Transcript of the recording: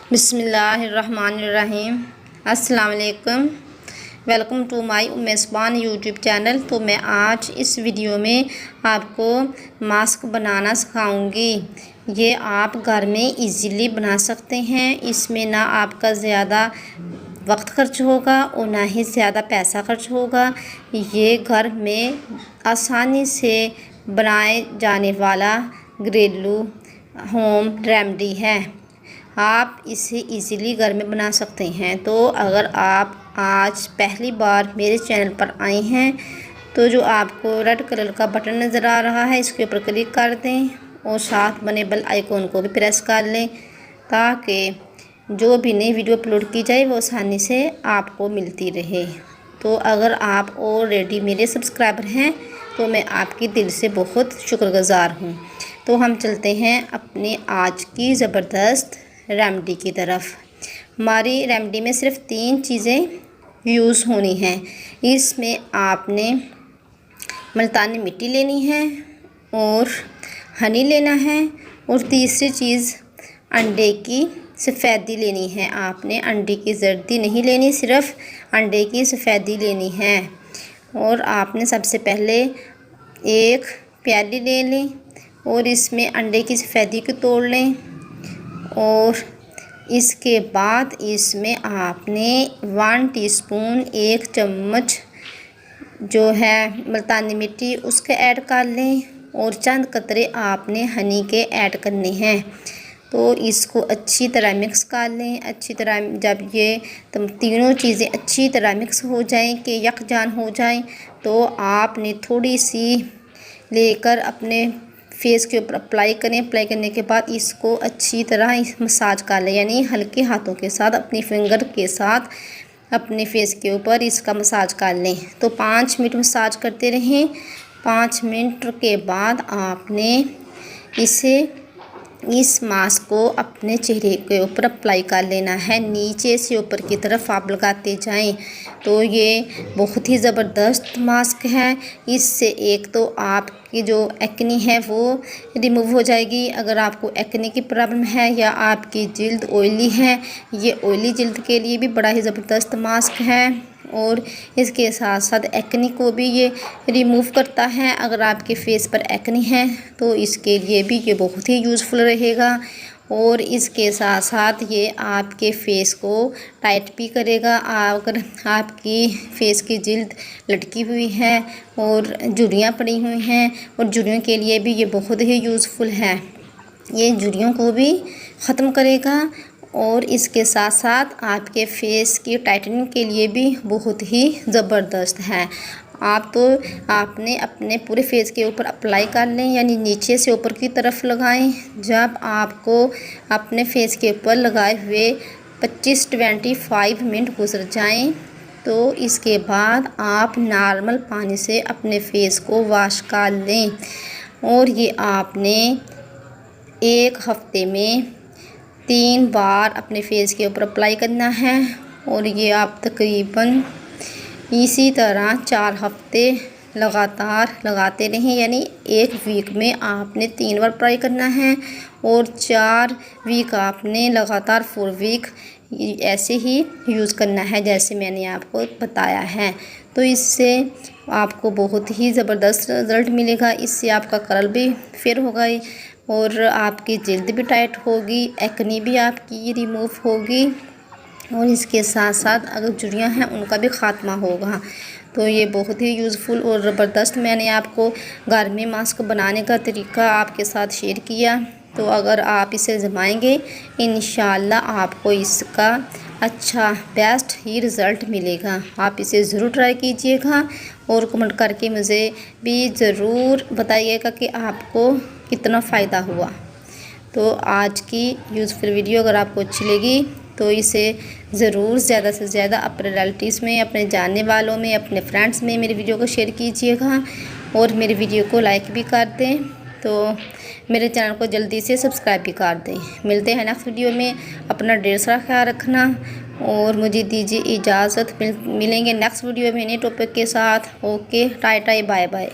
बिस्मिल्लाहिर्रहमानिर्रहीम। अस्सलाम वालेकुम। वेलकम टू माय मेज़बान यूट्यूब चैनल। तो मैं आज इस वीडियो में आपको मास्क बनाना सिखाऊंगी। ये आप घर में इजीली बना सकते हैं। इसमें ना आपका ज़्यादा वक्त खर्च होगा और ना ही ज़्यादा पैसा खर्च होगा। ये घर में आसानी से बनाए जाने वाला घरेलू होम रेमेडी है। आप इसे इजीली घर में बना सकते हैं। तो अगर आप आज पहली बार मेरे चैनल पर आए हैं तो जो आपको रेड कलर का बटन नज़र आ रहा है इसके ऊपर क्लिक कर दें और साथ बने बेल आइकॉन को भी प्रेस कर लें ताकि जो भी नई वीडियो अपलोड की जाए वो आसानी से आपको मिलती रहे। तो अगर आप ऑलरेडी मेरे सब्सक्राइबर हैं तो मैं आपकी दिल से बहुत शुक्रगुज़ार हूँ। तो हम चलते हैं अपने आज की ज़बरदस्त रेमेडी की तरफ। हमारी रेमेडी में सिर्फ 3 चीज़ें यूज़ होनी हैं। इसमें आपने मुल्तानी मिट्टी लेनी है और हनी लेना है और तीसरी चीज़ अंडे की सफ़ेदी लेनी है। आपने अंडे की जर्दी नहीं लेनी, सिर्फ अंडे की सफ़ेदी लेनी है। और आपने सबसे पहले एक प्याली ले लें और इसमें अंडे की सफ़ेदी को तोड़ लें और इसके बाद इसमें आपने 1 टीस्पून 1 चम्मच जो है मुल्तानी मिट्टी उसके ऐड कर लें और चंद कतरे आपने हनी के ऐड करने हैं। तो इसको अच्छी तरह मिक्स कर लें। अच्छी तरह जब ये तीनों चीज़ें अच्छी तरह मिक्स हो जाएं कि यकजान हो जाएं तो आपने थोड़ी सी लेकर अपने फेस के ऊपर अप्लाई करें। अप्लाई करने के बाद इसको अच्छी तरह मसाज कर लें, यानी हल्के हाथों के साथ अपनी फिंगर के साथ अपने फेस के ऊपर इसका मसाज कर लें। तो 5 मिनट मसाज करते रहें। 5 मिनट के बाद आपने इस मास्क को अपने चेहरे के ऊपर अप्लाई कर लेना है। नीचे से ऊपर की तरफ आप लगाते जाएं। तो ये बहुत ही ज़बरदस्त मास्क है। इससे एक तो आपकी जो एक्ने है वो रिमूव हो जाएगी। अगर आपको एक्ने की प्रॉब्लम है या आपकी जिल्द ऑयली है, ये ऑयली जिल्द के लिए भी बड़ा ही ज़बरदस्त मास्क है और इसके साथ साथ एक्ने को भी ये रिमूव करता है। अगर आपके फेस पर एक्ने है तो इसके लिए भी ये बहुत ही यूज़फुल रहेगा और इसके साथ साथ ये आपके फेस को टाइट भी करेगा। अगर आपकी फेस की जिल्द लटकी हुई है और झुर्रियाँ पड़ी हुई हैं और झुर्रियों के लिए भी ये बहुत ही यूज़फुल है। ये झुर्रियों को भी ख़त्म करेगा और इसके साथ साथ आपके फेस की टाइटनिंग के लिए भी बहुत ही ज़बरदस्त है। आपने अपने पूरे फेस के ऊपर अप्लाई कर लें, यानी नीचे से ऊपर की तरफ लगाएं। जब आपको अपने फेस के ऊपर लगाए हुए 25 मिनट गुजर जाएं तो इसके बाद आप नॉर्मल पानी से अपने फेस को वॉश कर लें और ये आपने 1 हफ्ते में 3 बार अपने फेस के ऊपर अप्लाई करना है और ये आप तकरीबन इसी तरह 4 हफ्ते लगातार लगाते रहें। यानी 1 वीक में आपने 3 बार अप्लाई करना है और 4 वीक आपने लगातार 4 वीक ऐसे ही यूज़ करना है जैसे मैंने आपको बताया है। तो इससे आपको बहुत ही ज़बरदस्त रिज़ल्ट मिलेगा। इससे आपका कलर भी फेयर होगा और आपकी जिल्द भी टाइट होगी, एक्ने भी आपकी रिमूव होगी और इसके साथ साथ अगर झुर्रियाँ हैं उनका भी ख़ात्मा होगा। तो ये बहुत ही यूज़फुल और ज़बरदस्त मैंने आपको घर में मास्क बनाने का तरीका आपके साथ शेयर किया। तो अगर आप इसे आज़माएंगे इंशाल्लाह आपको इसका अच्छा बेस्ट ही रिज़ल्ट मिलेगा। आप इसे ज़रूर ट्राई कीजिएगा और कमेंट करके मुझे भी ज़रूर बताइएगा कि आपको कितना फ़ायदा हुआ। तो आज की यूज़फुल वीडियो अगर आपको अच्छी लगी तो इसे ज़रूर ज़्यादा से ज़्यादा अपने रिलेटिव्स में, अपने जानने वालों में, अपने फ्रेंड्स में मेरी वीडियो को शेयर कीजिएगा और मेरी वीडियो को लाइक भी कर दें। तो मेरे चैनल को जल्दी से सब्सक्राइब भी कर दें। मिलते हैं नेक्स्ट वीडियो में। अपना ढेर सारा ख्याल रखना और मुझे दीजिए इजाज़त। मिलेंगे नेक्स्ट वीडियो में नए टॉपिक के साथ। Okay, tata bye bye.